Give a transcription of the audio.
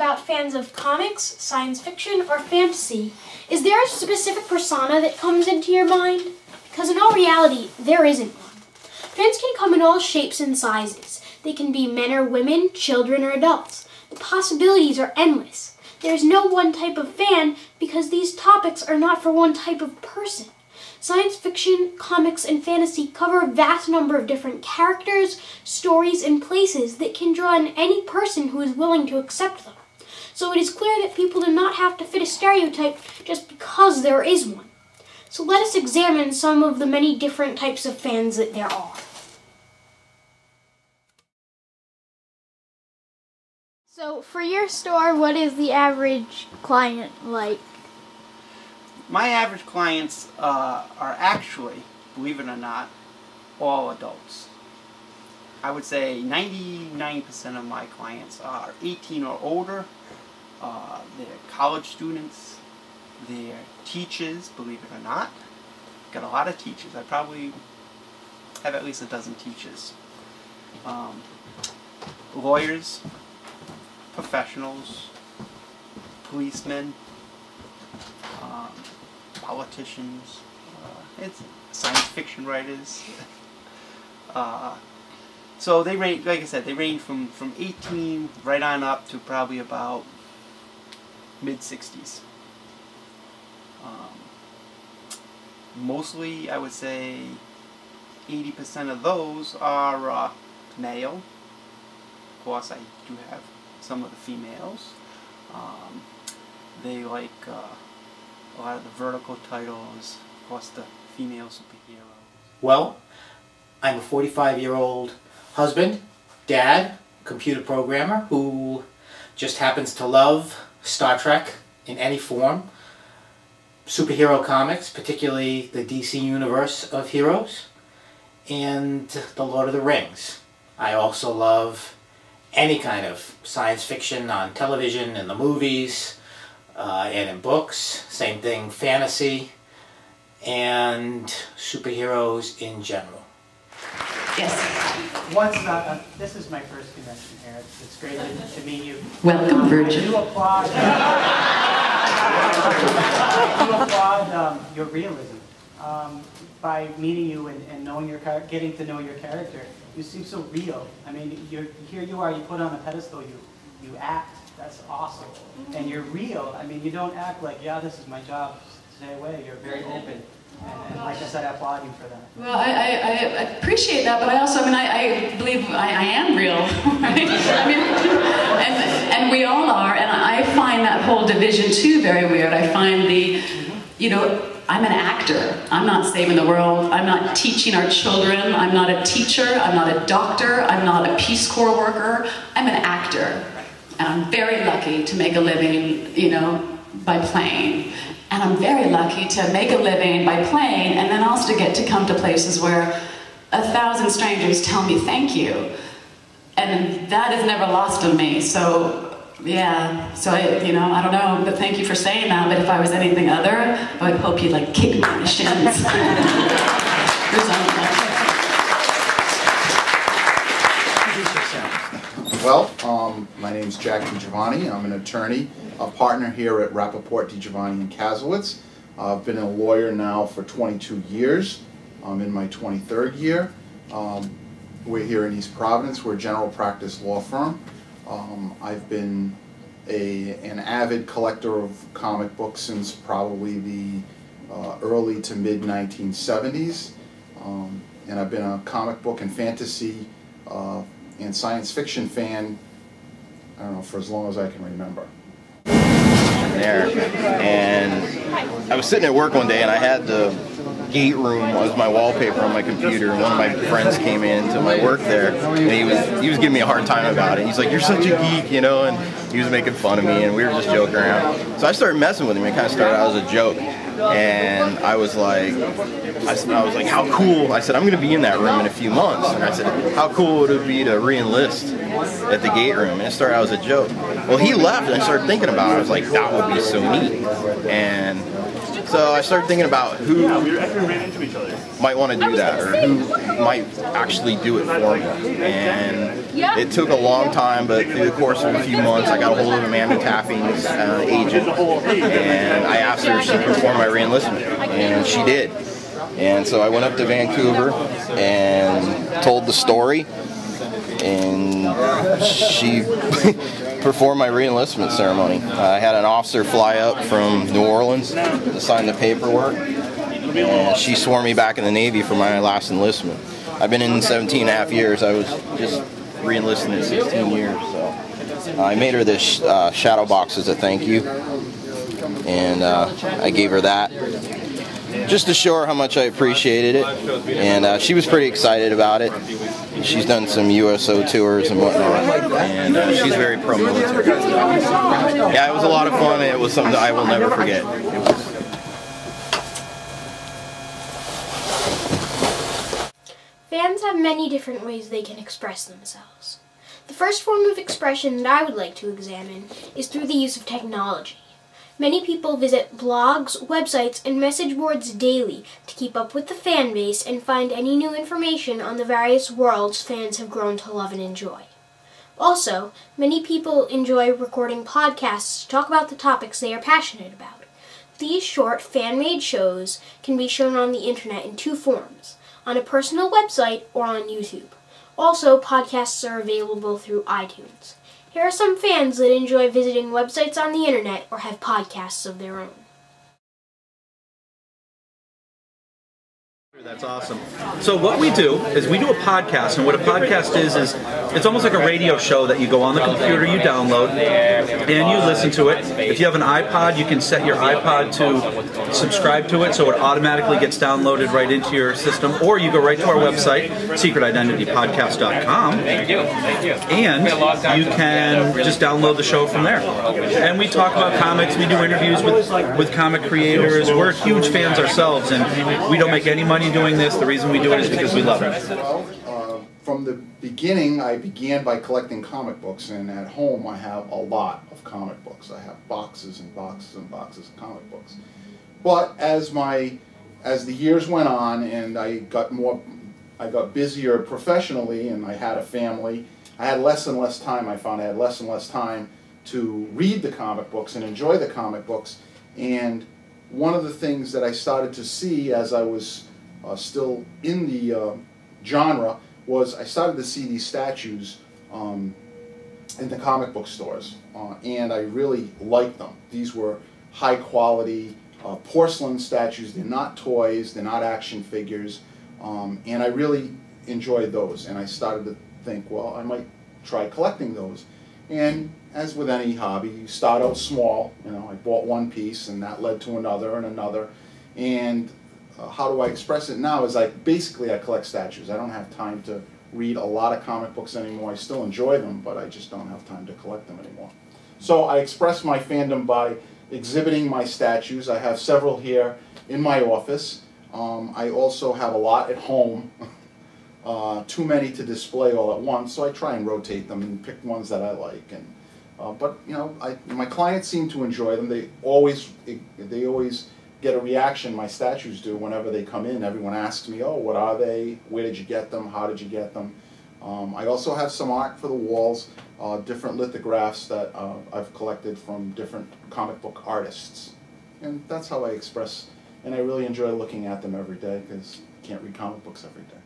about fans of comics, science fiction, or fantasy. Is there a specific persona that comes into your mind? Because in all reality, there isn't one. Fans can come in all shapes and sizes. They can be men or women, children or adults. The possibilities are endless. There's no one type of fan because these topics are not for one type of person. Science fiction, comics, and fantasy cover a vast number of different characters, stories, and places that can draw in any person who is willing to accept them. So it is clear that people do not have to fit a stereotype just because there is one. So let us examine some of the many different types of fans that there are. So for your store, what is the average client like? My average clients are actually, believe it or not, all adults. I would say 99% of my clients are 18 or older. They're college students. They're teachers, believe it or not. Got a lot of teachers. I probably have at least a dozen teachers. Lawyers, professionals, policemen, politicians, it's science fiction writers. So they range, like I said, they range from 18 right on up to probably about mid-60s. Mostly, I would say 80% of those are male. Of course, I do have some of the females. They like a lot of the vertical titles, of course the female superheroes. Well, I'm a 45-year-old husband, dad, computer programmer who just happens to love Star Trek in any form, superhero comics, particularly the DC universe of heroes, and the Lord of the Rings. I also love any kind of science fiction on television, in the movies, and in books. Same thing, fantasy, and superheroes in general. Yes. This is my first convention here. It's great to meet you. Welcome, Virgin. You applaud your realism. By meeting you and knowing getting to know your character, you seem so real. I mean, here you are. You put on a pedestal. You act. That's awesome. And you're real. I mean, you don't act like, yeah, this is my job. Stay away. You're very open. And like I said, I applaud you for that. Well, I appreciate that, but I believe I am real, right? I mean, and we all are, and I find that whole division too very weird. I find I'm an actor. I'm not saving the world. I'm not teaching our children. I'm not a teacher. I'm not a doctor. I'm not a Peace Corps worker. I'm an actor. And I'm very lucky to make a living, by playing. And I'm very lucky to make a living by playing and then also to get to come to places where 1,000 strangers tell me thank you. And that is never lost on me. So, yeah, so I don't know, but thank you for saying that. But if I was anything other, I would hope you'd kick me in the shins. Well, my name's Jack DiGiovanni. I'm an attorney, a partner here at Rappaport, DiGiovanni & Kasowitz. I've been a lawyer now for 22 years. I'm in my 23rd year. We're here in East Providence. We're a general practice law firm. I've been an avid collector of comic books since probably the early to mid 1970s. And I've been a comic book and fantasy and science fiction fan, I don't know, for as long as I can remember. There, and I was sitting at work one day and I had the gate room as my wallpaper on my computer, and one of my friends came into my work there and he was giving me a hard time about it. He's like, "You're such a geek," and he was making fun of me and we were just joking around. So I started messing with him. It kind of started out as a joke, and I was like, how cool. I said, I'm going to be in that room in a few months, and I said, how cool would it be to re-enlist at the gate room? And it started out as a joke. Well, he left and I started thinking about it. I was like, that would be so neat. And so I started thinking about who might want to do that, or who might actually do it for me. And It took a long time, but through the course of a few months, I got a hold of Amanda Taffing's agent, and I asked her if she could perform my re-enlistment, and she did. And so I went up to Vancouver and told the story, and she performed my re-enlistment ceremony. I had an officer fly up from New Orleans to sign the paperwork, and she swore me back in the Navy for my last enlistment. I've been in 17 and a half years. I was just re-enlisted in 16 years. So I made her this shadow box as a thank you, and I gave her that just to show her how much I appreciated it, and she was pretty excited about it. She's done some USO tours and whatnot, and she's very pro-military. Yeah, it was a lot of fun, and it was something that I will never forget. Fans have many different ways they can express themselves. The first form of expression that I would like to examine is through the use of technology. Many people visit blogs, websites, and message boards daily to keep up with the fan base and find any new information on the various worlds fans have grown to love and enjoy. Also, many people enjoy recording podcasts to talk about the topics they are passionate about. These short, fan-made shows can be shown on the internet in two forms: on a personal website or on YouTube. Also, podcasts are available through iTunes. Here are some fans that enjoy visiting websites on the internet or have podcasts of their own. That's awesome. So what we do is we do a podcast, and what a podcast is it's almost like a radio show that you go on the computer, you download, and you listen to it. If you have an iPod, you can set your iPod to subscribe to it, so it automatically gets downloaded right into your system, or you go right to our website, secretidentitypodcast.com, and you can just download the show from there. And we talk about comics, we do interviews with comic creators. We're huge fans ourselves, and we don't make any money doing this. The reason we do it is because we love it. Well, from the beginning, I began by collecting comic books, and at home I have a lot of comic books. I have boxes and boxes and boxes of comic books. But as the years went on and I got busier professionally, and I had a family, I had less and less time. I found I had less and less time to read the comic books and enjoy the comic books. And one of the things that I started to see as I was still in the genre was I started to see these statues in the comic book stores, and I really liked them. These were high quality porcelain statues. They're not toys, they're not action figures, and I really enjoyed those, and I started to think, well, I might try collecting those. And as with any hobby, you start out small. You know, I bought one piece, and that led to another and another. And how do I express it now is basically I collect statues. I don't have time to read a lot of comic books anymore. I still enjoy them, but I just don't have time to collect them anymore. So I express my fandom by exhibiting my statues. I have several here in my office. I also have a lot at home. Too many to display all at once, so I try and rotate them and pick ones that I like. And but you know, my clients seem to enjoy them. They always get a reaction. My statues do whenever they come in. Everyone asks me, "Oh, what are they? Where did you get them? How did you get them?" I also have some art for the walls, different lithographs that I've collected from different comic book artists, and that's how I express. And I really enjoy looking at them every day because I can't read comic books every day.